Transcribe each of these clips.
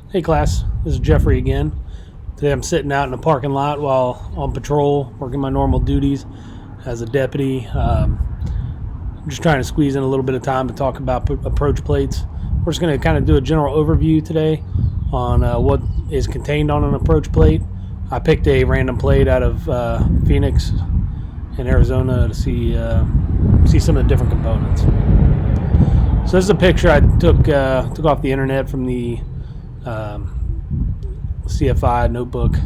Hey class, this is Jeffrey again. Today I'm sitting out in the parking lot while on patrol, working my normal duties as a deputy. I'm just trying to squeeze in a little bit of time to talk about approach plates. We're just going to kind of do a general overview today on what is contained on an approach plate. I picked a random plate out of Phoenix in Arizona to see some of the different components. So this is a picture I took off the internet from the CFI notebook.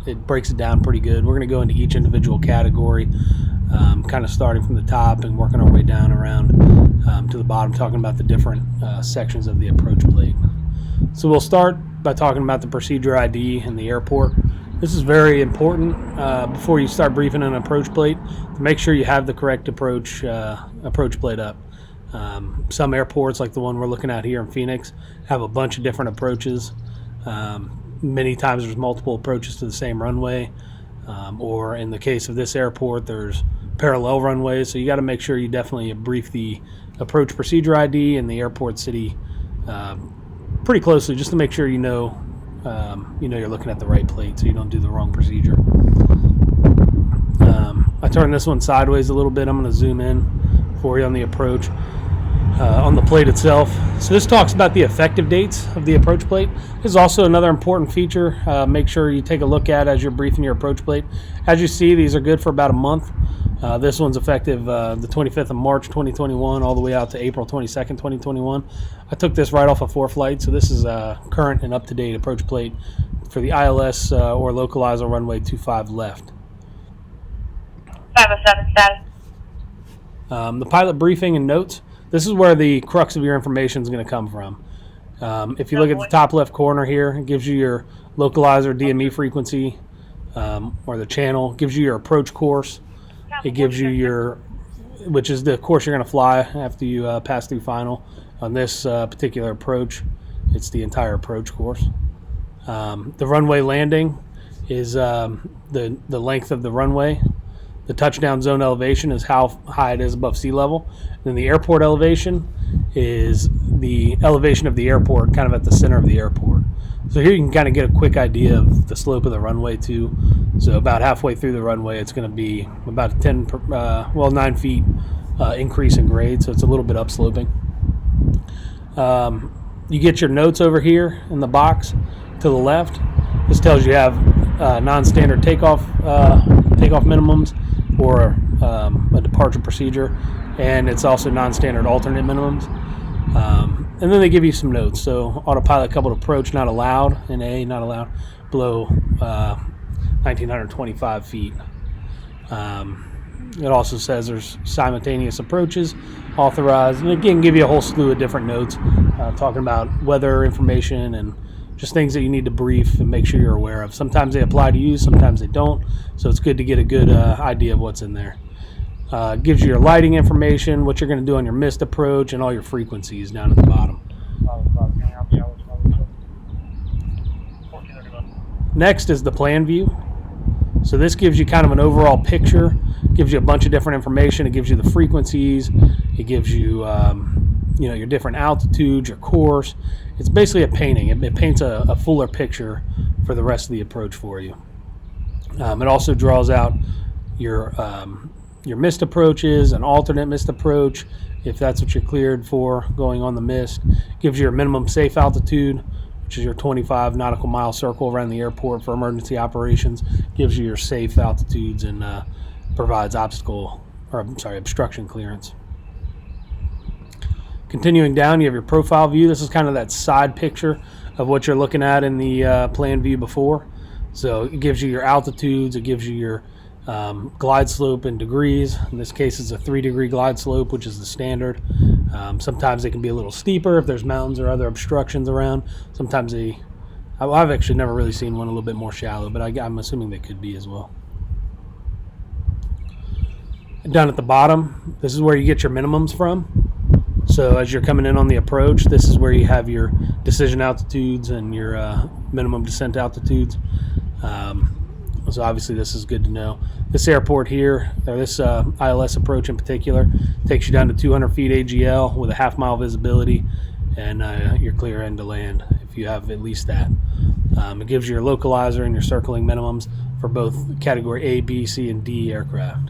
It breaks it down pretty good. We're going to go into each individual category, kind of starting from the top and working our way down around to the bottom, talking about the different sections of the approach plate. So we'll start by talking about the procedure ID in the airport. This is very important before you start briefing an approach plate to make sure you have the correct approach plate up. Some airports, like the one we're looking at here in Phoenix, have a bunch of different approaches. Many times there's multiple approaches to the same runway, or in the case of this airport, there's parallel runways. So you got to make sure you definitely brief the approach procedure ID and the airport city pretty closely, just to make sure you know you're looking at the right plate, so you don't do the wrong procedure. I turned this one sideways a little bit. I'm going to zoom in for you on the approach. On the plate itself. So this talks about the effective dates of the approach plate. This is also another important feature. Make sure you take a look at as you're briefing your approach plate. As you see, these are good for about a month. This one's effective the 25th of March 2021 all the way out to April 22nd 2021. I took this right off of 4Flight, so this is a current and up-to-date approach plate for the ILS or localizer runway 25 left. 507 status. The pilot briefing and notes. This is where the crux of your information is going to come from. If you look at the top left corner here, it gives you your localizer DME frequency or the channel. It gives you your approach course. It gives you which is the course you're going to fly after you pass through final. On this particular approach, it's the entire approach course. The runway landing is the length of the runway. The touchdown zone elevation is how high it is above sea level. And then the airport elevation is the elevation of the airport, kind of at the center of the airport. So here you can kind of get a quick idea of the slope of the runway too. So about halfway through the runway, it's going to be about 9 feet increase in grade. So it's a little bit upsloping. You get your notes over here in the box to the left. This tells you have non-standard takeoff minimums, or a departure procedure, and it's also non-standard alternate minimums. And then they give you some notes. So autopilot coupled approach not allowed, NA not allowed, below 1,925 feet. It also says there's simultaneous approaches authorized, and again give you a whole slew of different notes talking about weather information and just things that you need to brief and make sure you're aware of. Sometimes they apply to you, sometimes they don't. So it's good to get a good idea of what's in there. Gives you your lighting information, what you're going to do on your missed approach, and all your frequencies down at the bottom. Next is the plan view. So this gives you kind of an overall picture, gives you a bunch of different information. It gives you the frequencies, it gives you your different altitudes, your course. It's basically a painting. It paints a fuller picture for the rest of the approach for you. It also draws out your missed approaches, an alternate missed approach, if that's what you're cleared for going on the missed. Gives you your minimum safe altitude, which is your 25 nautical mile circle around the airport for emergency operations. Gives you your safe altitudes and provides obstruction clearance. Continuing down, you have your profile view. This is kind of that side picture of what you're looking at in the plan view before. So it gives you your altitudes, it gives you your glide slope in degrees. In this case, it's a 3-degree glide slope, which is the standard. Sometimes they can be a little steeper if there's mountains or other obstructions around. Sometimes I've actually never really seen one a little bit more shallow, but I'm assuming they could be as well. Down at the bottom, this is where you get your minimums from. So as you're coming in on the approach, this is where you have your decision altitudes and your minimum descent altitudes. So obviously this is good to know. This airport here, or this ILS approach in particular, takes you down to 200 feet AGL with a half-mile visibility, and you're clear end to land if if you have at least that. It gives you your localizer and your circling minimums for both category A, B, C, and D aircraft.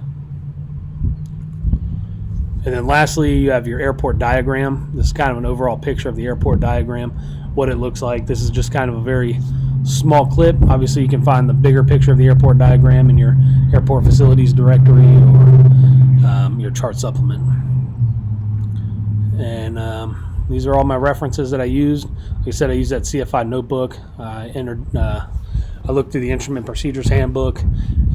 And then lastly, you have your airport diagram. This is kind of an overall picture of the airport diagram, what it looks like. This is just kind of a very small clip. Obviously, you can find the bigger picture of the airport diagram in your airport facilities directory or your chart supplement. And these are all my references that I used. Like I said, I used that CFI notebook. I looked through the Instrument Procedures Handbook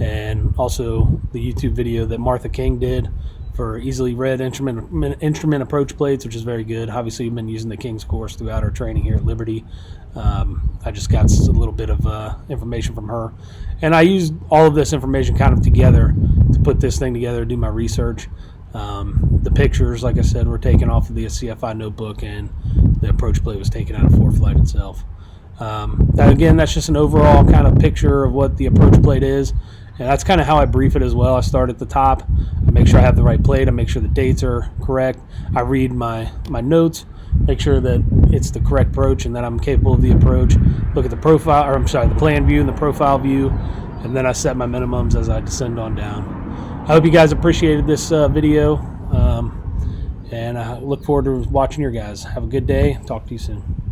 and also the YouTube video that Martha King did for easily read instrument approach plates, which is very good. Obviously, we've been using the King's course throughout our training here at Liberty. I just got a little bit of information from her. And I used all of this information kind of together to put this thing together, do my research. The pictures, like I said, were taken off of the CFI notebook, and the approach plate was taken out of ForeFlight itself. Again, that's just an overall kind of picture of what the approach plate is, and that's kind of how I brief it as well. I start at the top, I make sure I have the right plate, I make sure the dates are correct, I read my notes, make sure that it's the correct approach and that I'm capable of the approach, look at the profile, or I'm sorry, the plan view and the profile view, and then I set my minimums as I descend on down. I hope you guys appreciated this video, and I look forward to watching your guys. Have a good day. Talk to you soon.